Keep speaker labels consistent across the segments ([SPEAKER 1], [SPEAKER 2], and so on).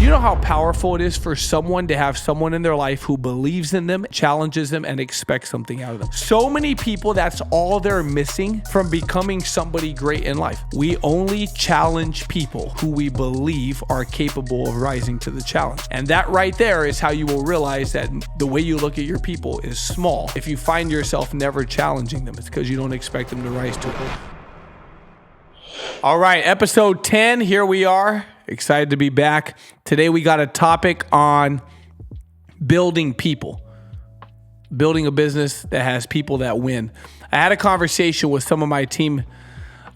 [SPEAKER 1] You know how powerful it is for someone to have someone in their life who believes in them, challenges them, and expects something out of them. So many people, that's all they're missing from becoming somebody great in life. We only challenge people who we believe are capable of rising to the challenge. And that right there is how you will realize that the way you look at your people is small. If you find yourself never challenging them, it's because you don't expect them to rise to it. All right, episode 10, here we are. Excited to be back. Today we got a topic on building people. Building a business that has people that win. I had a conversation with some of my team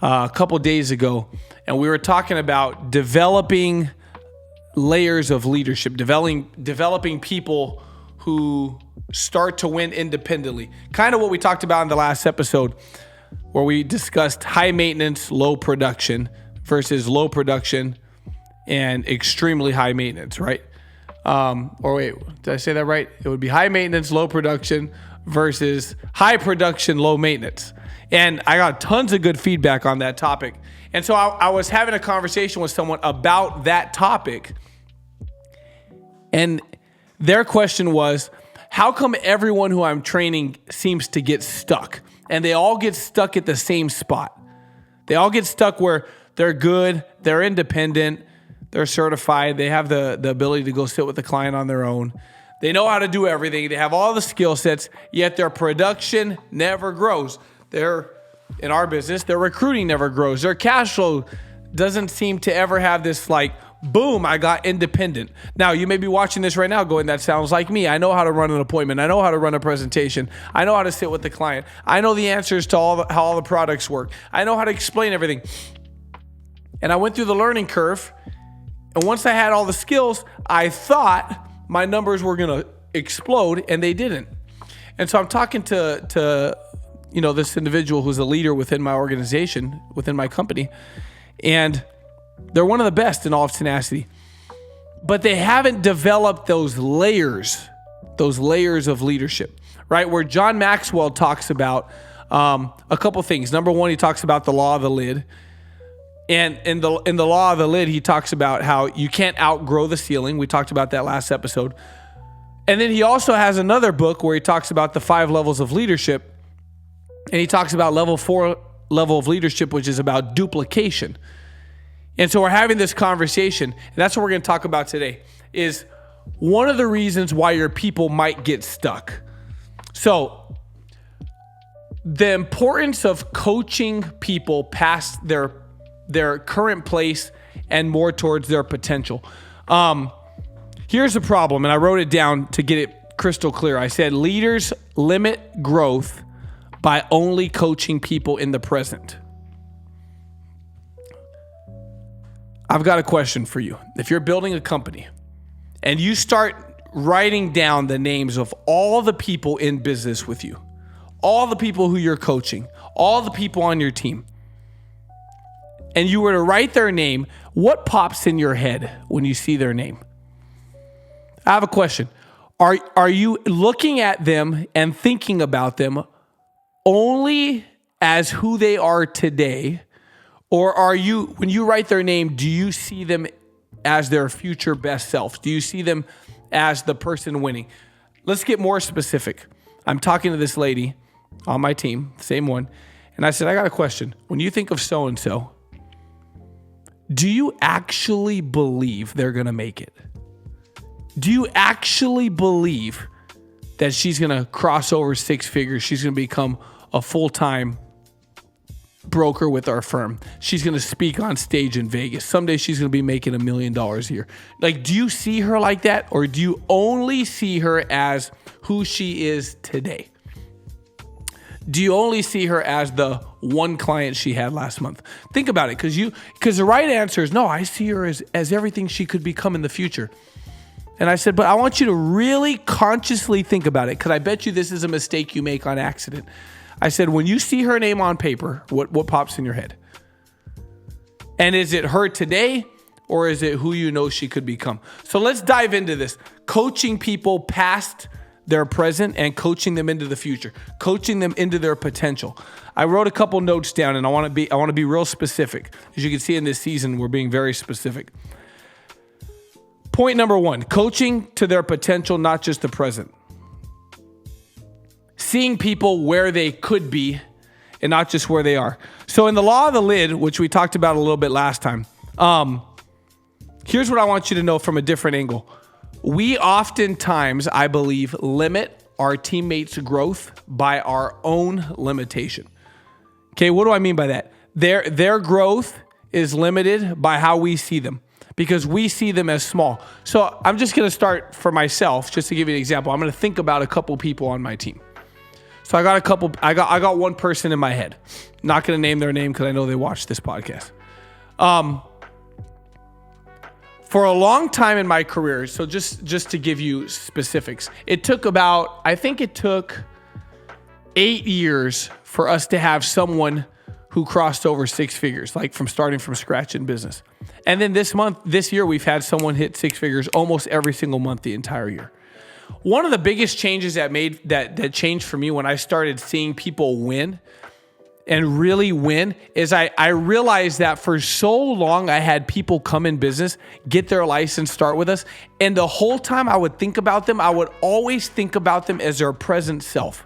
[SPEAKER 1] a couple days ago, and we were talking about developing layers of leadership, developing people who start to win independently. Kind of what we talked about in the last episode, where we discussed high maintenance, low production versus low production and extremely high maintenance, right? Or wait, did I say that right? It would be high maintenance, low production versus high production, low maintenance. And I got tons of good feedback on that topic. And so I was having a conversation with someone about that topic. And their question was, how come everyone who I'm training seems to get stuck? And they all get stuck at the same spot. They all get stuck where they're good, they're independent, they're certified, they have the ability to go sit with the client on their own. They know how to do everything. They have all the skill sets, yet their production never grows. In our business, their recruiting never grows. Their cash flow doesn't seem to ever have this like, boom, I got independent. Now, you may be watching this right now going, that sounds like me. I know how to run an appointment. I know how to run a presentation. I know how to sit with the client. I know the answers to how all the products work. I know how to explain everything. And I went through the learning curve. And once I had all the skills, I thought my numbers were going to explode, and they didn't. And so I'm talking to this individual who's a leader within my organization, within my company, and they're one of the best in all of tenacity. But they haven't developed those layers of leadership, right? Where John Maxwell talks about a couple things. Number one, he talks about the law of the lid. And in the law of the lid, he talks about how you can't outgrow the ceiling. We talked about that last episode. And then he also has another book where he talks about the 5 levels of leadership. And he talks about level 4 level of leadership, which is about duplication. And so we're having this conversation, and that's what we're going to talk about today, is one of the reasons why your people might get stuck. So the importance of coaching people past their current place and more towards their potential. Here's the problem, and I wrote it down to get it crystal clear. I said, leaders limit growth by only coaching people in the present. I've got a question for you. If you're building a company and you start writing down the names of all the people in business with you, all the people who you're coaching, all the people on your team, and you were to write their name, what pops in your head when you see their name? I have a question. Are you looking at them and thinking about them only as who they are today? Or are you, when you write their name, do you see them as their future best self? Do you see them as the person winning? Let's get more specific. I'm talking to this lady on my team, same one, and I said, I got a question. When you think of so-and-so, do you actually believe they're going to make it? Do you actually believe that she's going to cross over 6 figures? She's going to become a full-time broker with our firm. She's going to speak on stage in Vegas. Someday she's going to be making $1 million a year. Like, do you see her like that? Or do you only see her as who she is today? Do you only see her as the one client she had last month? Think about it, because the right answer is no, I see her as everything she could become in the future. And I said, but I want you to really consciously think about it, because I bet you this is a mistake you make on accident. I said, when you see her name on paper, what pops in your head? And is it her today, or is it who you know she could become? So let's dive into this. Coaching people past their present and coaching them into the future, coaching them into their potential. I wrote a couple notes down, and I want to be real specific. As you can see in this season, we're being very specific. Point number 1, coaching to their potential, not just the present. Seeing people where they could be and not just where they are. So in the law of the lid, which we talked about a little bit last time, here's what I want you to know from a different angle. We oftentimes, I believe, limit our teammates' growth by our own limitation. Okay, what do I mean by that? Their growth is limited by how we see them because we see them as small. So I'm just going to start for myself, just to give you an example. I'm going to think about a couple people on my team. So I got one person in my head. Not going to name their name because I know they watch this podcast. For a long time in my career, so just to give you specifics, I think it took 8 years for us to have someone who crossed over 6 figures, like from starting from scratch in business. And then this year, we've had someone hit 6 figures almost every single month the entire year. One of the biggest changes that changed for me when I started seeing people win and really win is I realized that for so long I had people come in business, get their license, start with us. And the whole time I would think about them, I would always think about them as their present self.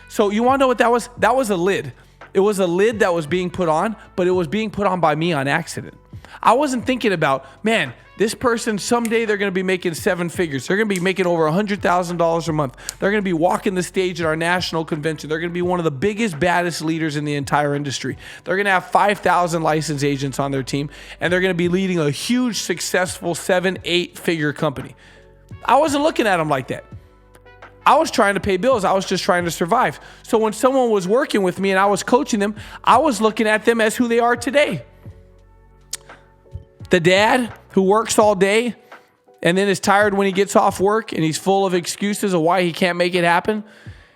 [SPEAKER 1] So you want to know what that was? That was a lid. It was a lid that was being put on, but it was being put on by me on accident. I wasn't thinking about, man, this person, someday they're going to be making 7 figures. They're going to be making over $100,000 a month. They're going to be walking the stage at our national convention. They're going to be one of the biggest, baddest leaders in the entire industry. They're going to have 5,000 licensed agents on their team, and they're going to be leading a huge, successful 7-8 figure company. I wasn't looking at them like that. I was trying to pay bills. I was just trying to survive. So when someone was working with me and I was coaching them, I was looking at them as who they are today. The dad who works all day and then is tired when he gets off work and he's full of excuses of why he can't make it happen.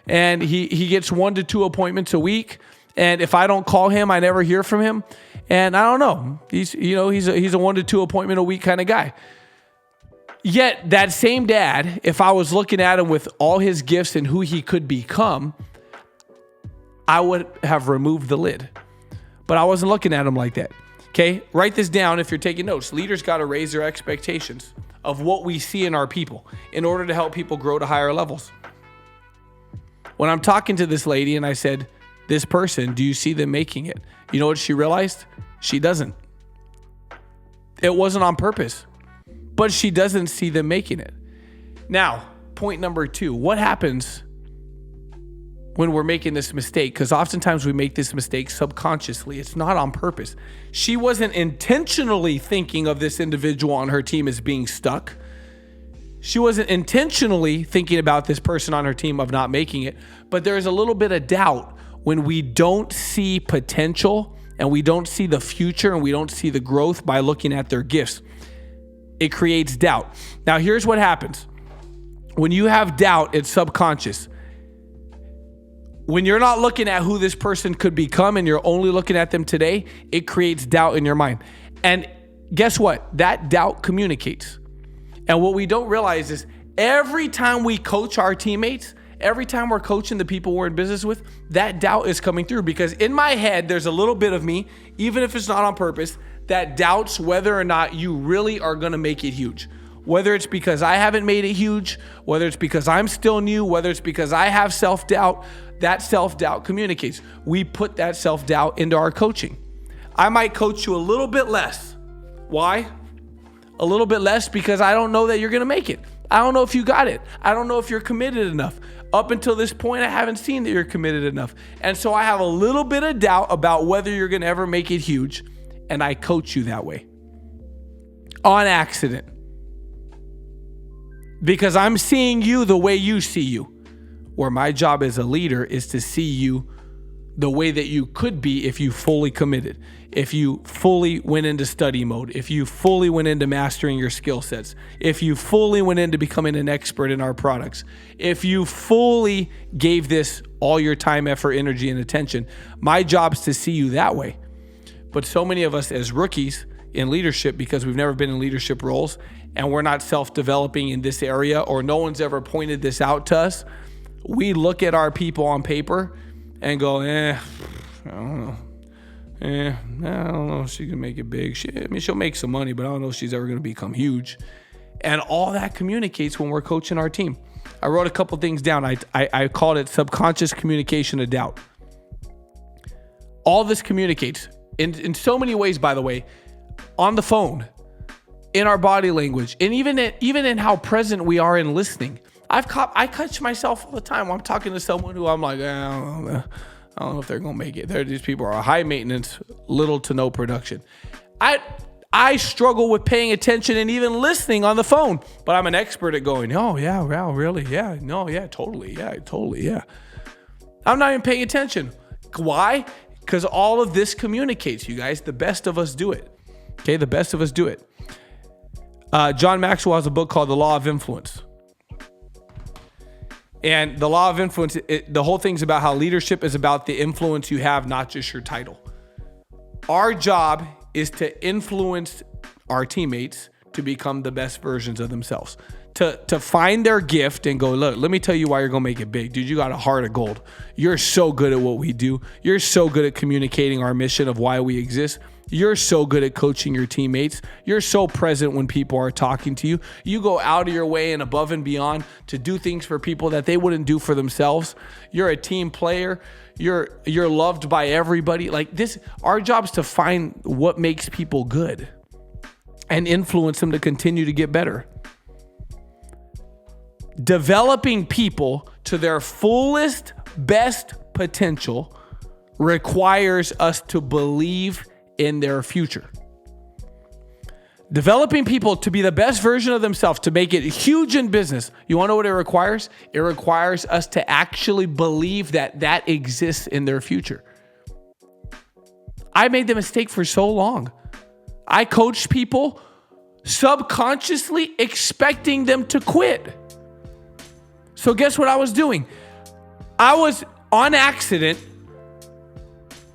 [SPEAKER 1] And he gets 1 to 2 appointments a week. And if I don't call him, I never hear from him. And I don't know. He's a 1 to 2 appointment a week kind of guy. Yet that same dad, if I was looking at him with all his gifts and who he could become, I would have removed the lid. But I wasn't looking at him like that. Okay, write this down if you're taking notes. Leaders got to raise their expectations of what we see in our people in order to help people grow to higher levels. When I'm talking to this lady and I said, this person, do you see them making it? You know what she realized? She doesn't. It wasn't on purpose, but she doesn't see them making it. Now, point number 2, what happens when we're making this mistake? Because oftentimes we make this mistake subconsciously. It's not on purpose. She wasn't intentionally thinking of this individual on her team as being stuck. She wasn't intentionally thinking about this person on her team of not making it. But there's a little bit of doubt when we don't see potential and we don't see the future and we don't see the growth by looking at their gifts. It creates doubt. Now, here's what happens. When you have doubt, it's subconscious. When you're not looking at who this person could become and you're only looking at them today, it creates doubt in your mind. And guess what? That doubt communicates. And what we don't realize is every time we coach our teammates, every time we're coaching the people we're in business with, that doubt is coming through. Because in my head, there's a little bit of me, even if it's not on purpose, that doubts whether or not you really are going to make it huge. Whether it's because I haven't made it huge, whether it's because I'm still new, whether it's because I have self-doubt, that self-doubt communicates. We put that self-doubt into our coaching. I might coach you a little bit less. Why? A little bit less because I don't know that you're going to make it. I don't know if you got it. I don't know if you're committed enough. Up until this point, I haven't seen that you're committed enough. And so I have a little bit of doubt about whether you're going to ever make it huge. And I coach you that way. On accident. Because I'm seeing you the way you see you. Where my job as a leader is to see you the way that you could be if you fully committed, if you fully went into study mode, if you fully went into mastering your skill sets, if you fully went into becoming an expert in our products, if you fully gave this all your time, effort, energy, and attention. My job is to see you that way. But so many of us as rookies in leadership, because we've never been in leadership roles and we're not self-developing in this area, or no one's ever pointed this out to us, we look at our people on paper and go, I don't know. I don't know if she can make it big. She'll make some money, but I don't know if she's ever going to become huge. And all that communicates when we're coaching our team. I wrote a couple things down. I called it subconscious communication of doubt. All this communicates in so many ways, by the way, on the phone, in our body language, and even in how present we are in listening. I catch myself all the time when I'm talking to someone who I'm like, I don't know if they're going to make it. These people are high maintenance, little to no production. I struggle with paying attention and even listening on the phone, but I'm an expert at going, oh yeah, wow, really? Yeah, no, yeah, totally. Yeah. I'm not even paying attention. Why? Because all of this communicates, you guys. The best of us do it. Okay, the best of us do it. John Maxwell has a book called The Law of Influence. And the law of influence, the whole thing's about how leadership is about the influence you have, not just your title. Our job is to influence our teammates to become the best versions of themselves. To find their gift and go, look, let me tell you why you're going to make it big. Dude, you got a heart of gold. You're so good at what we do. You're so good at communicating our mission of why we exist. You're so good at coaching your teammates. You're so present when people are talking to you. You go out of your way and above and beyond to do things for people that they wouldn't do for themselves. You're a team player. You're loved by everybody. Like this, our job is to find what makes people good and influence them to continue to get better. Developing people to their fullest, best potential requires us to believe in their future. Developing people to be the best version of themselves, to make it huge in business. You want to know what it requires? It requires us to actually believe that exists in their future. I made the mistake for so long. I coached people subconsciously expecting them to quit. So guess what I was doing? I was on accident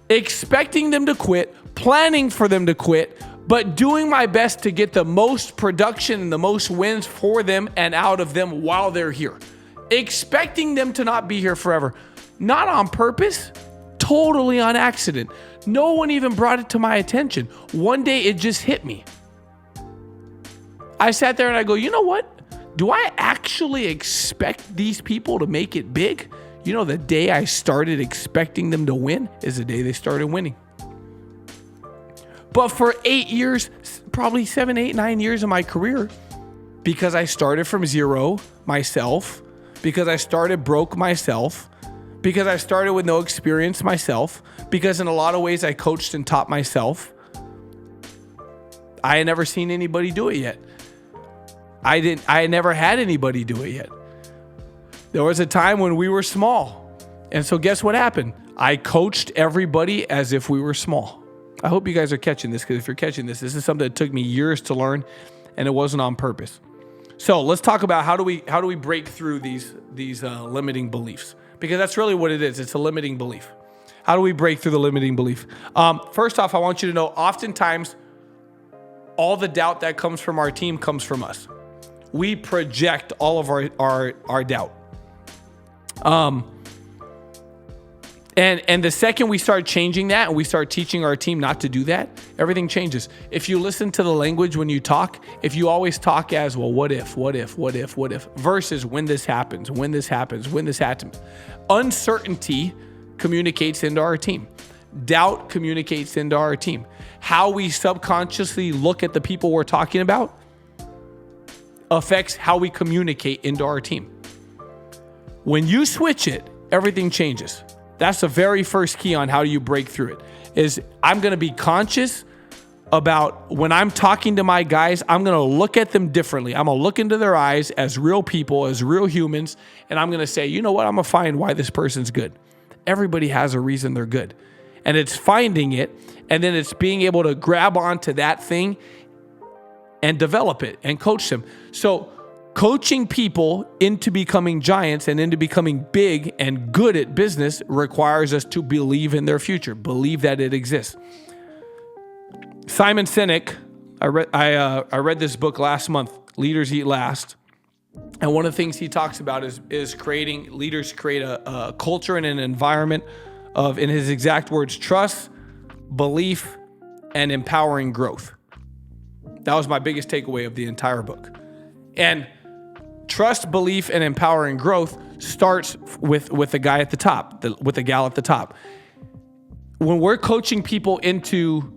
[SPEAKER 1] expecting them to quit, planning for them to quit, but doing my best to get the most production and the most wins for them and out of them while they're here. Expecting them to not be here forever. Not on purpose, totally on accident. No one even brought it to my attention. One day it just hit me. I sat there and I go, you know what? Do I actually expect these people to make it big? You know, the day I started expecting them to win is the day they started winning. But for 8 years, probably 7, 8, 9 years of my career, because I started from zero myself, because I started broke myself, because I started with no experience myself, because in a lot of ways I coached and taught myself, I had never seen anybody do it yet. I had never had anybody do it yet. There was a time when we were small. And so guess what happened? I coached everybody as if we were small. I hope you guys are catching this, because if you're catching this is something that took me years to learn, and it wasn't on purpose. So let's talk about how do we break through these limiting beliefs, because that's really what it is. It's a limiting belief. How do we break through the limiting belief? First off, I want you to know, oftentimes all the doubt that comes from our team comes from us. We project all of our doubt. And the second we start changing that and we start teaching our team not to do that, everything changes. If you listen to the language when you talk, if you always talk as, well, what if, versus when this happens, uncertainty communicates into our team. Doubt communicates into our team. How we subconsciously look at the people we're talking about affects how we communicate into our team. When you switch it, everything changes. That's the very first key on how you break through it, is I'm going to be conscious about when I'm talking to my guys, I'm going to look at them differently. I'm going to look into their eyes as real people, as real humans, and I'm going to say, you know what? I'm going to find why this person's good. Everybody has a reason they're good. And it's finding it, and then it's being able to grab onto that thing and develop it and coach them. So coaching people into becoming giants and into becoming big and good at business requires us to believe in their future, believe that it exists. Simon Sinek, I read this book last month, Leaders Eat Last. And one of the things he talks about is leaders create a culture and an environment of, in his exact words, trust, belief, and empowering growth. That was my biggest takeaway of the entire book. And trust, belief, and empowering growth starts with the guy at the top, with the gal at the top. When we're coaching people into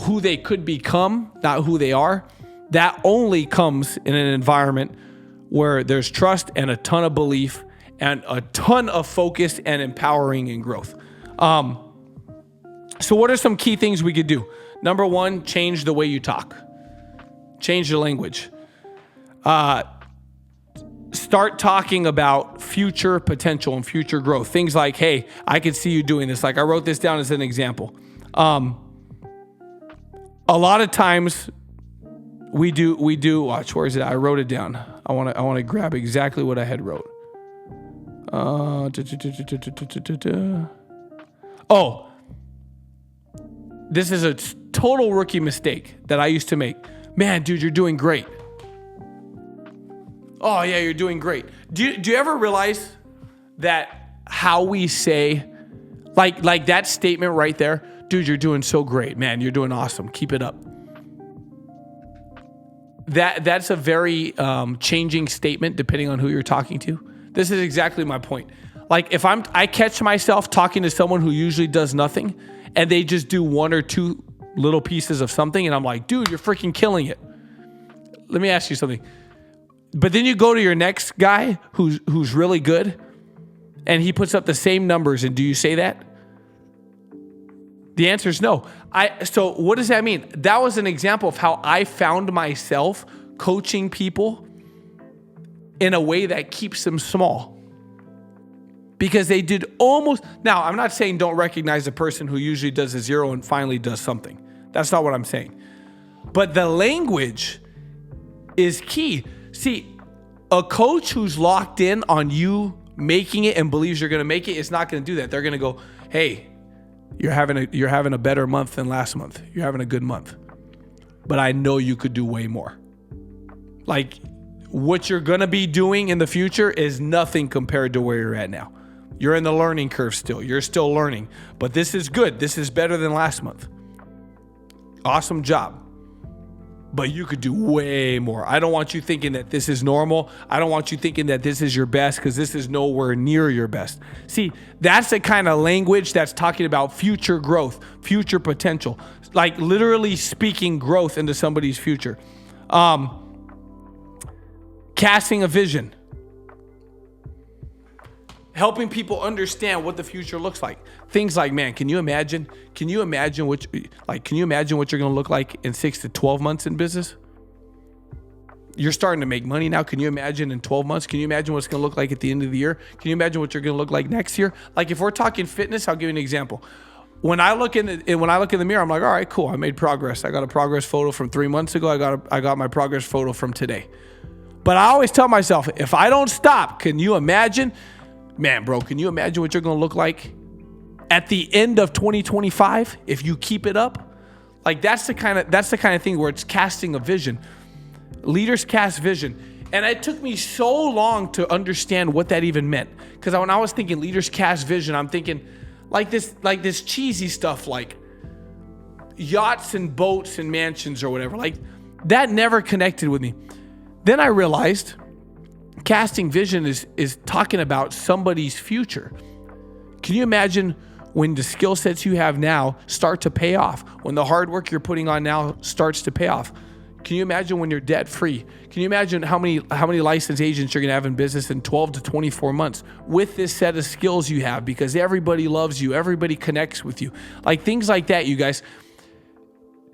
[SPEAKER 1] who they could become, not who they are, that only comes in an environment where there's trust and a ton of belief and a ton of focus and empowering and growth. So what are some key things we could do? Number one, change the way you talk. Change the language. Start talking about future potential and future growth. Things like, hey, I could see you doing this. Like I wrote this down as an example. A lot of times we do, watch, where is it? I wrote it down. I want to grab exactly what I had wrote. This is a total rookie mistake that I used to make. Man, dude, you're doing great. Oh yeah, you're doing great. Do you ever realize that how we say, like that statement right there, dude, you're doing so great, man, you're doing awesome, keep it up. That's a very changing statement depending on who you're talking to. This is exactly my point. Like if I catch myself talking to someone who usually does nothing and they just do one or two little pieces of something and I'm like, dude, you're freaking killing it. Let me ask you something. But then you go to your next guy who's really good and he puts up the same numbers, and do you say that? The answer is no. So what does that mean? That was an example of how I found myself coaching people in a way that keeps them small. Because they did almost, now I'm not saying don't recognize a person who usually does a zero and finally does something. That's not what I'm saying. But the language is key. See, a coach who's locked in on you making it and believes you're going to make it is not going to do that. They're going to go, hey, you're having a better month than last month. You're having a good month. But I know you could do way more. Like what you're going to be doing in the future is nothing compared to where you're at now. You're in the learning curve still. You're still learning. But this is good. This is better than last month. Awesome job. But you could do way more. I don't want you thinking that this is normal. I don't want you thinking that this is your best, because this is nowhere near your best. See, that's the kind of language that's talking about future growth, future potential, like literally speaking growth into somebody's future. Casting a vision. Helping people understand what the future looks like. Things like, man, can you imagine what you're going to look like in 6 to 12 months in business? You're starting to make money now. Can you imagine in 12 months? Can you imagine what it's going to look like at the end of the year? Can you imagine what you're going to look like next year? Like if we're talking fitness, I'll give you an example. When I look in the mirror, I'm like, all right, cool. I made progress. I got a progress photo from 3 months ago. I got my progress photo from today. But I always tell myself, if I don't stop, can you imagine? Man, bro, can you imagine what you're going to look like at the end of 2025 if you keep it up? Like that's the kind of thing where it's casting a vision. Leaders cast vision. And it took me so long to understand what that even meant. Because when I was thinking leaders cast vision, I'm thinking like this cheesy stuff like yachts and boats and mansions or whatever. Like that never connected with me. Then I realized casting vision is talking about somebody's future. Can you imagine when the skill sets you have now start to pay off? When the hard work you're putting on now starts to pay off? Can you imagine when you're debt free? Can you imagine how many licensed agents you're going to have in business in 12 to 24 months with this set of skills you have, because everybody loves you, everybody connects with you. Like things like that, you guys.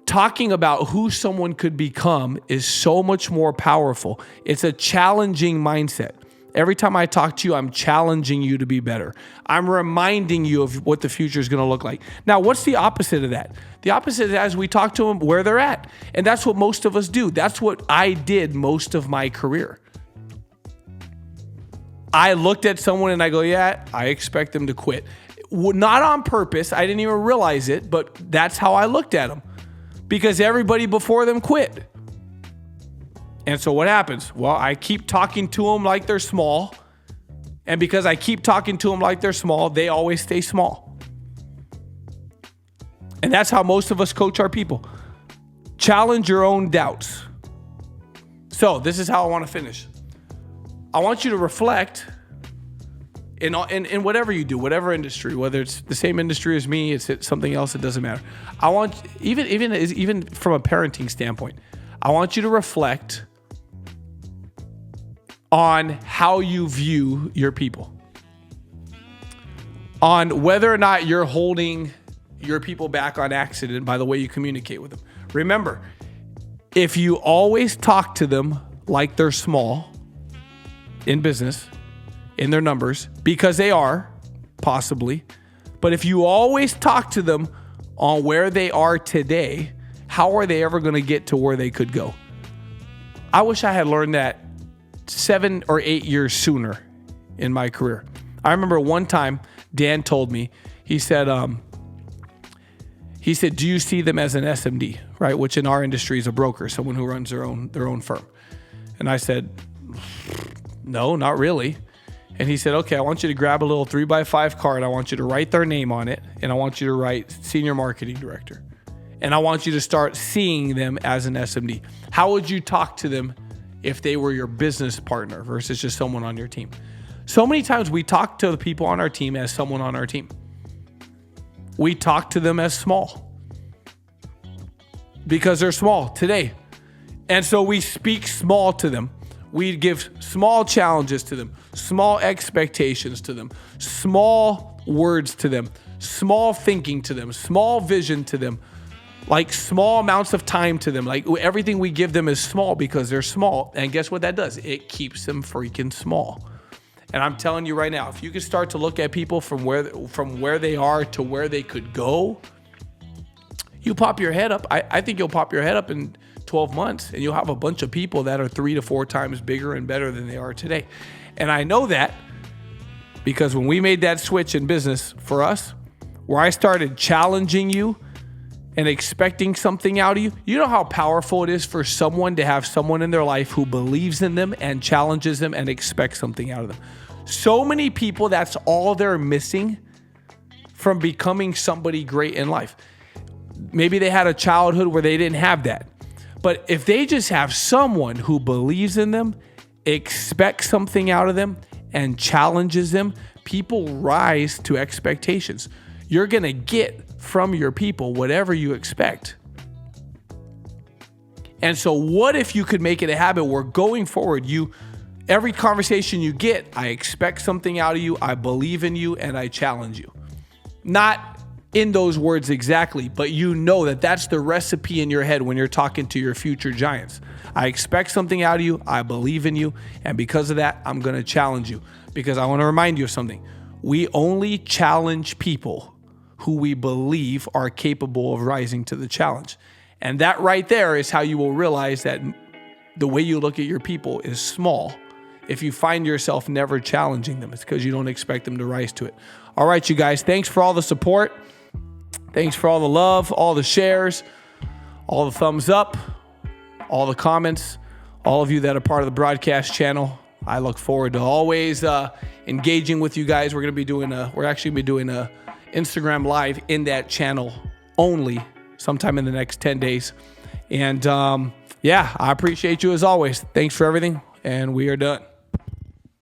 [SPEAKER 1] Talking about who someone could become is so much more powerful. It's a challenging mindset. Every time I talk to you, I'm challenging you to be better. I'm reminding you of what the future is going to look like. Now, what's the opposite of that? The opposite is as we talk to them where they're at. And that's what most of us do. That's what I did most of my career. I looked at someone and I go, yeah, I expect them to quit. Not on purpose. I didn't even realize it, but that's how I looked at them. Because everybody before them quit. And so what happens? Well, I keep talking to them like they're small. And because I keep talking to them like they're small, they always stay small. And that's how most of us coach our people. Challenge your own doubts. So this is how I want to finish. I want you to reflect in whatever you do, whatever industry, whether it's the same industry as me, it's something else, it doesn't matter. I want, even from a parenting standpoint, I want you to reflect on how you view your people, on whether or not you're holding your people back on accident by the way you communicate with them. Remember, if you always talk to them like they're small in business, in their numbers, because they are, possibly, but if you always talk to them on where they are today, how are they ever going to get to where they could go? I wish I had learned that 7 or 8 years sooner in my career. I remember one time Dan told me, he said, do you see them as an SMD, right? Which in our industry is a broker, someone who runs their own firm. And I said, no, not really. And he said, okay, I want you to grab a little 3x5 card. I want you to write their name on it. And I want you to write Senior Marketing Director. And I want you to start seeing them as an SMD. How would you talk to them if they were your business partner versus just someone on your team? So many times we talk to the people on our team as someone on our team. We talk to them as small because they're small today. And so we speak small to them. We give small challenges to them, small expectations to them, small words to them, small thinking to them, small vision to them, like small amounts of time to them. Like everything we give them is small because they're small. And guess what that does? It keeps them freaking small. And I'm telling you right now, if you could start to look at people from where they are to where they could go, you pop your head up. I think you'll pop your head up in 12 months and you'll have a bunch of people that are 3 to 4 times bigger and better than they are today. And I know that because when we made that switch in business for us, where I started challenging you and expecting something out of you, you know how powerful it is for someone to have someone in their life who believes in them and challenges them and expects something out of them. So many people, that's all they're missing from becoming somebody great in life. Maybe they had a childhood where they didn't have that. But if they just have someone who believes in them, expects something out of them, and challenges them, people rise to expectations. You're going to get from your people whatever you expect. And so what if you could make it a habit where going forward, every conversation you get, I expect something out of you, I believe in you, and I challenge you. Not in those words exactly, but you know that that's the recipe in your head when you're talking to your future giants. I expect something out of you, I believe in you, and because of that, I'm going to challenge you. Because I want to remind you of something. We only challenge people who we believe are capable of rising to the challenge. And that right there is how you will realize that the way you look at your people is small. If you find yourself never challenging them, it's because you don't expect them to rise to it. All right, you guys, thanks for all the support. Thanks for all the love, all the shares, all the thumbs up, all the comments, all of you that are part of the broadcast channel. I look forward to always engaging with you guys. We're actually going to be doing a Instagram live in that channel only sometime in the next 10 days. And I appreciate you as always. Thanks for everything. And we are done.